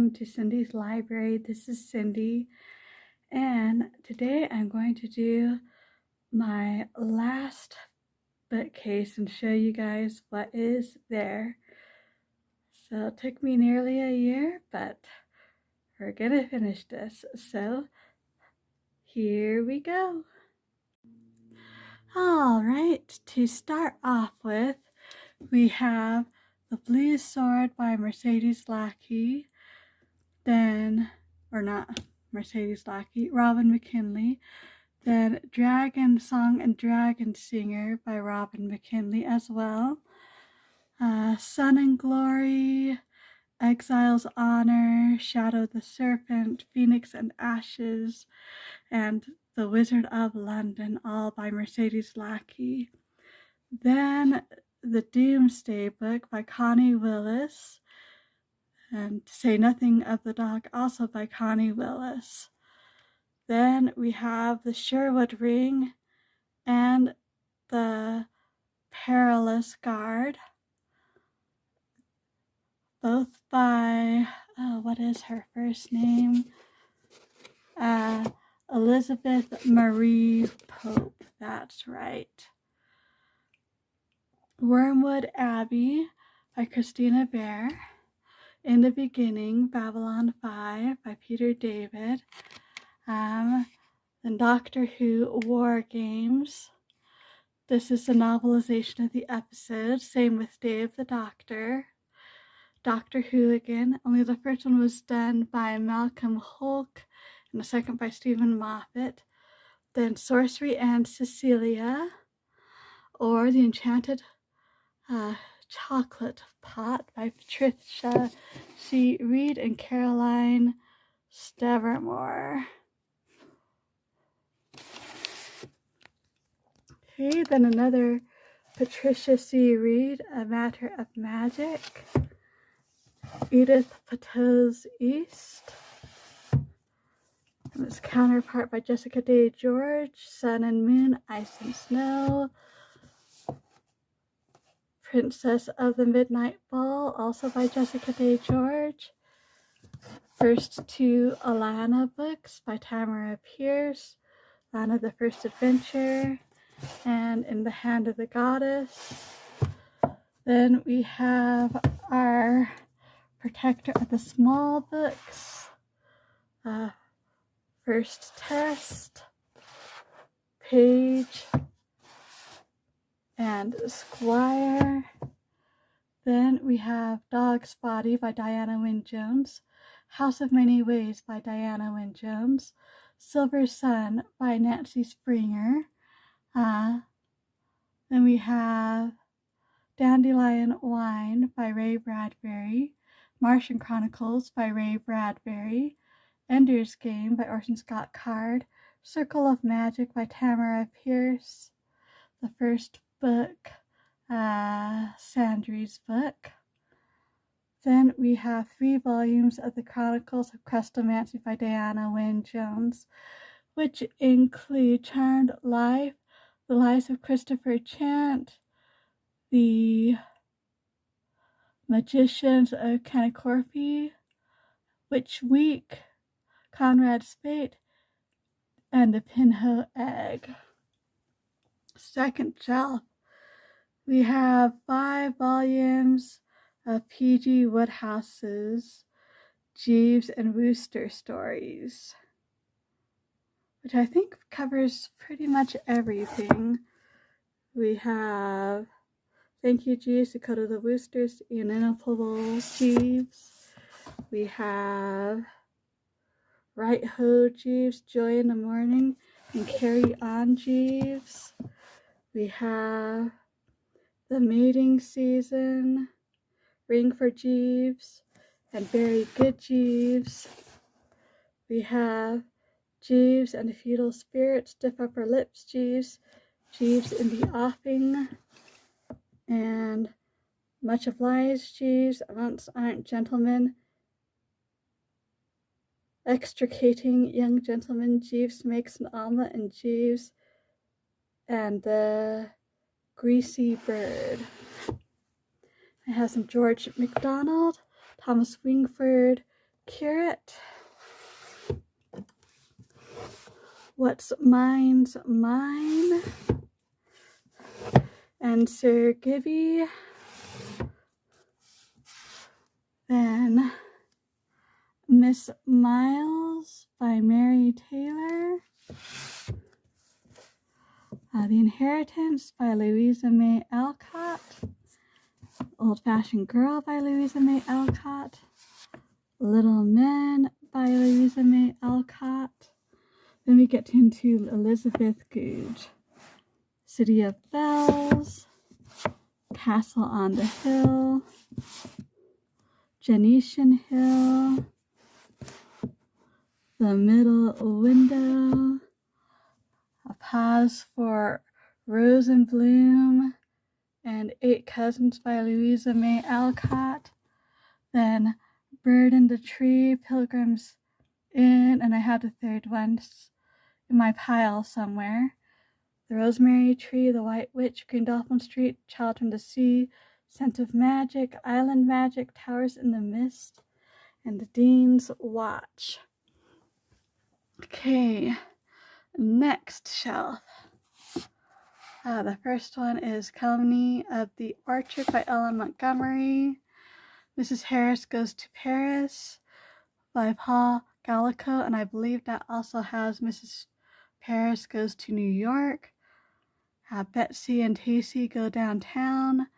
welcome to Cindy's Library. This is Cindy, and today I'm going to do my last bookcase and show you guys what is there. So it took me nearly a year, but we're gonna finish this. So here we go. All right, to start off with, we have The Blue Sword by Mercedes Lackey, then, or not Mercedes Lackey, Robin McKinley, then Dragon Song and Dragon Singer by Robin McKinley as well, Sun and Glory, Exile's Honor, Shadow the Serpent, Phoenix and Ashes, and The Wizard of London, all by Mercedes Lackey. Then The Doomsday Book by Connie Willis, and To Say Nothing of the Dog, also by Connie Willis. Then we have The Sherwood Ring and The Perilous Guard, both by, what is her first name? Elizabeth Marie Pope, that's right. Wormwood Abbey by Christina Bear. In the Beginning, Babylon 5 by Peter David. Then Doctor Who War Games. This is the novelization of the episode. Same with Dave the Doctor. Doctor Who again, only the first one was done by Malcolm Hulke and the second by Stephen Moffat. Then Sorcery and Cecilia, or The Enchanted Chocolate Pot by Patricia C. Reed and Caroline Stevermore. Okay, then another Patricia C. Reed, A Matter of Magic. Edith Pato's East. And its counterpart by Jessica Day George, Sun and Moon, Ice and Snow. Princess of the Midnight Ball, also by Jessica Day George. First two Alana books by Tamara Pierce, Lana the First Adventure, and In the Hand of the Goddess. Then we have our Protector of the Small books, First Test, Page, and Squire. Then we have Dog's Body by Diana Wynne Jones, House of Many Ways by Diana Wynne Jones, Silver Sun by Nancy Springer. Then we have Dandelion Wine by Ray Bradbury, Martian Chronicles by Ray Bradbury, Ender's Game by Orson Scott Card, Circle of Magic by Tamara Pierce, the first book, Sandry's book. Then we have 3 volumes of the Chronicles of Crestomancy by Diana Wynne Jones, which include Charmed Life, The Lives of Christopher Chant, The Magicians of Canacorphy, Witch Week, Conrad Spate, and The Pinho Egg. Second shelf, we have 5 volumes of P.G. Woodhouse's Jeeves and Wooster stories, which I think covers pretty much everything. We have Thank You, Jeeves, Dakota the Woosters, Inimitable Jeeves. We have Right Ho Jeeves, Joy in the Morning, and Carry On Jeeves. We have The Mating Season, Ring for Jeeves, and Very Good Jeeves. We have Jeeves and the Feudal Spirit, Stiff Upper Lips Jeeves, Jeeves in the Offing, and Much of Lies Jeeves, Amounts Aren't Gentlemen, Extricating Young Gentleman Jeeves Makes an Omelet, and Jeeves and the Greasy Bird. It has some George MacDonald, Thomas Wingford, Curate. What's Mine's Mine. And Sir Gibby. Then Miss Miles by Mary Taylor. The Inheritance by Louisa May Alcott. Old Fashioned Girl by Louisa May Alcott. Little Men by Louisa May Alcott. Then we get into Elizabeth Goudge. City of Bells. Castle on the Hill. Genetian Hill. The Middle Window. A Pause for Rose and Bloom. And Eight Cousins by Louisa May Alcott. Then Bird in the Tree, Pilgrim's Inn, and I had the third one in my pile somewhere. The Rosemary Tree, The White Witch, Green Dolphin Street, Child from the Sea, Scent of Magic, Island Magic, Towers in the Mist, and The Dean's Watch. Okay, next shelf. The first one is Calumny of the Orchard by Ellen Montgomery. Mrs. Harris Goes to Paris by Paul Gallico, and I believe that also has Mrs. Paris Goes to New York. Betsy and Tacy Go Downtown,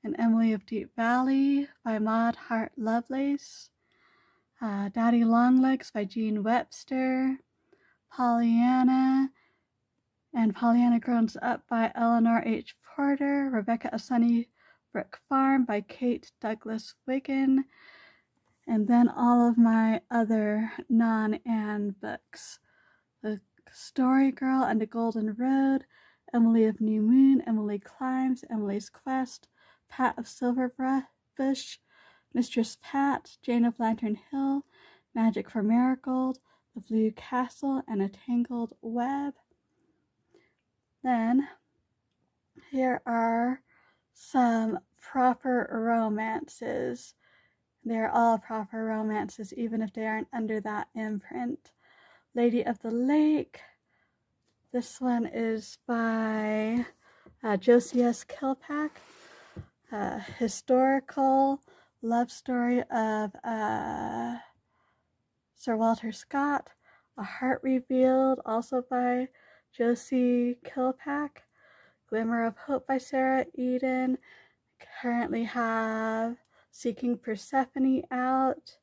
and Emily of Deep Valley by Maud Hart Lovelace. Daddy Longlegs by Jean Webster. Pollyanna and Pollyanna Grows Up by Eleanor H. Porter. Rebecca of Sunnybrook Farm by Kate Douglas Wiggin. And then all of my other non-Anne books. The Story Girl and the Golden Road, Emily of New Moon, Emily Climbs, Emily's Quest, Pat of Silverbush, Mistress Pat, Jane of Lantern Hill, Magic for Marigold, The Blue Castle, and A Tangled Web. Then here are some proper romances. They're all proper romances, even if they aren't under that imprint. Lady of the Lake. This one is by Josias Kilpack. Historical love story of Sir Walter Scott. A Heart Revealed, also by Josie Kilpack. Glimmer of Hope by Sarah Eden. Currently have Seeking Persephone out.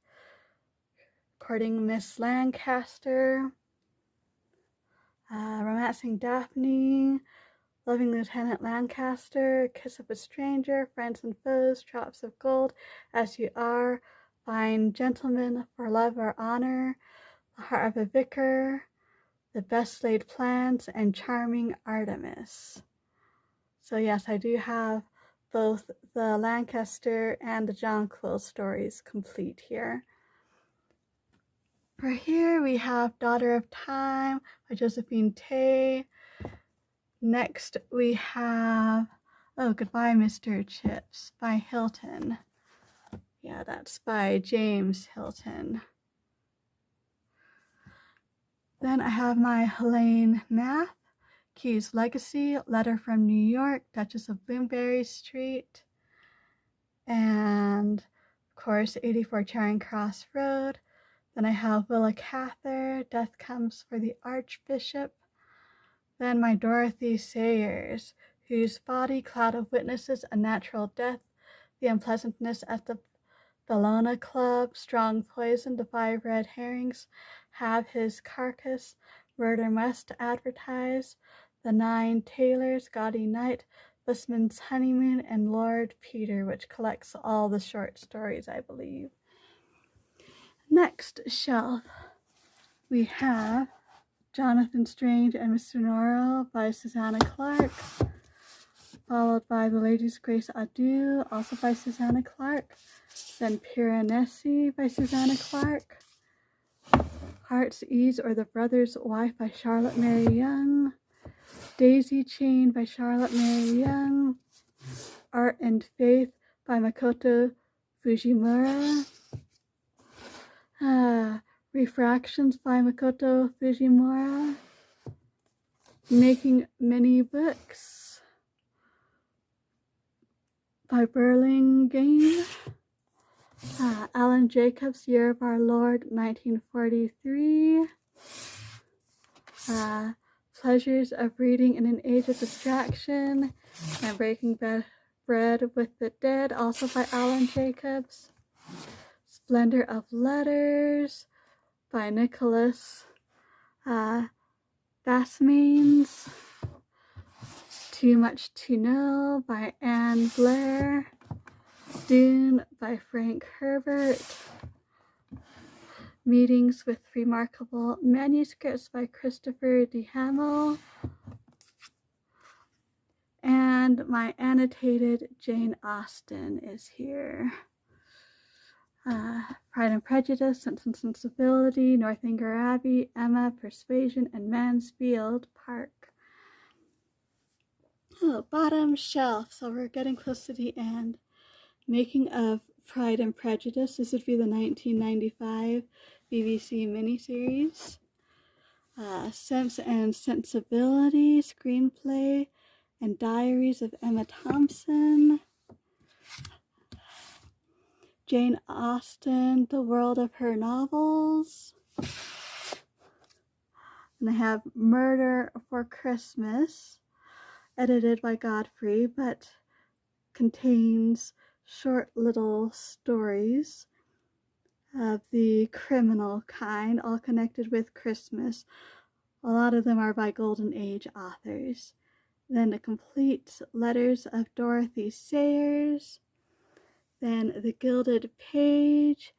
Courting Miss Lancaster. Romancing Daphne. Loving Lieutenant Lancaster. Kiss of a Stranger. Friends and Foes. Drops of Gold. As You Are. Fine Gentlemen. For Love or Honor. The Heart of a Vicar. The Best Laid Plans. And Charming Artemis. So yes, I do have both the Lancaster and the Jonquil stories complete here. For here we have Daughter of Time by Josephine Tey. Next we have Goodbye Mr. Chips by Hilton. Yeah, that's by James Hilton. Then I have my Helene Nath, Key's Legacy, Letter from New York, Duchess of Bloomsbury Street, and of course 84 Charing Cross Road. Then I have Willa Cather, Death Comes for the Archbishop. Then my Dorothy Sayers, Whose Body, Cloud of Witnesses, A Natural Death, The Unpleasantness at the Bellona Club, Strong Poison, The 5 Red Herrings, Have His Carcass, Murder Must Advertise, The 9 Tailors, Gaudy Night, Busman's Honeymoon, and Lord Peter, which collects all the short stories, I believe. Next shelf, we have Jonathan Strange and Mr. Norrell by Susanna Clarke, followed by The Lady's Grace Adieu, also by Susanna Clarke, then Piranesi by Susanna Clarke, Heart's Ease or The Brother's Wife by Charlotte Mary Young, Daisy Chain by Charlotte Mary Young, Art and Faith by Makoto Fujimura, Refractions by Makoto Fujimura. Making Mini Books by Burlingame. Alan Jacobs, Year of Our Lord, 1943. Pleasures of Reading in an Age of Distraction, and Breaking Bread with the Dead, also by Alan Jacobs. Splendor of Letters by Nicholas Basmanes. Too Much to Know by Anne Blair. Dune by Frank Herbert. Meetings with Remarkable Manuscripts by Christopher D. Hamill. And my annotated Jane Austen is here. Pride and Prejudice, Sense and Sensibility, Northanger Abbey, Emma, Persuasion, and Mansfield Park. Oh, bottom shelf. So we're getting close to the end. Making of Pride and Prejudice. This would be the 1995 BBC miniseries. Sense and Sensibility, Screenplay, and Diaries of Emma Thompson. Jane Austen, The World of Her Novels. And I have Murder for Christmas, edited by Godfrey, but contains short little stories of the criminal kind, all connected with Christmas. A lot of them are by Golden Age authors. Then The Complete Letters of Dorothy Sayers. Then The Gilded Page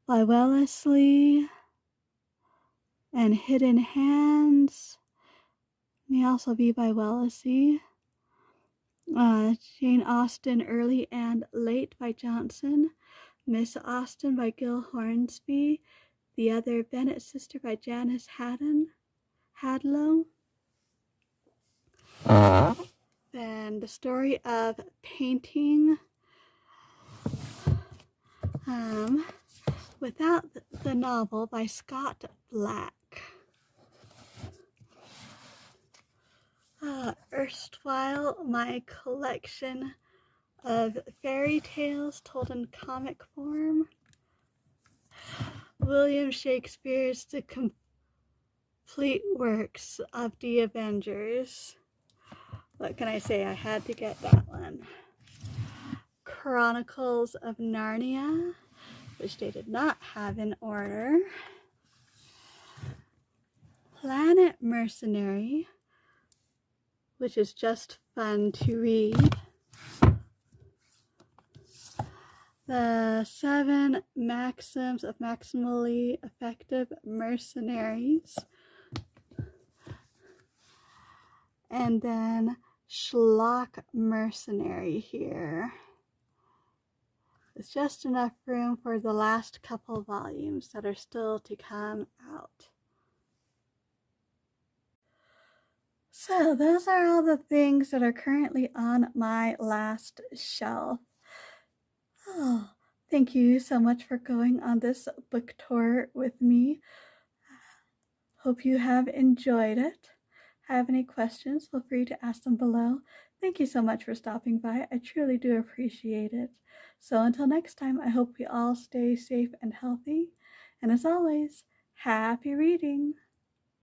by Wellesley. And Hidden Hands may also be by Wellesley. Jane Austen, Early and Late by Johnson. Miss Austen by Gil Hornsby. The Other Bennet Sister by Janice Hadlow. Then The Story of Painting Without the Novel by Scott Black. Erstwhile, my collection of fairy tales told in comic form. William Shakespeare's The Complete Works of the Avengers. What can I say? I had to get that one. Chronicles of Narnia, which they did not have in order. Planet Mercenary, which is just fun to read. The 7 Maxims of Maximally Effective Mercenaries. And then Schlock Mercenary here. It's just enough room for the last couple volumes that are still to come out. So those are all the things that are currently on my last shelf. Oh, thank you so much for going on this book tour with me. Hope you have enjoyed it. Have any questions, feel free to ask them below. Thank you so much for stopping by. I truly do appreciate it. So until next time, I hope we all stay safe and healthy. And as always, happy reading.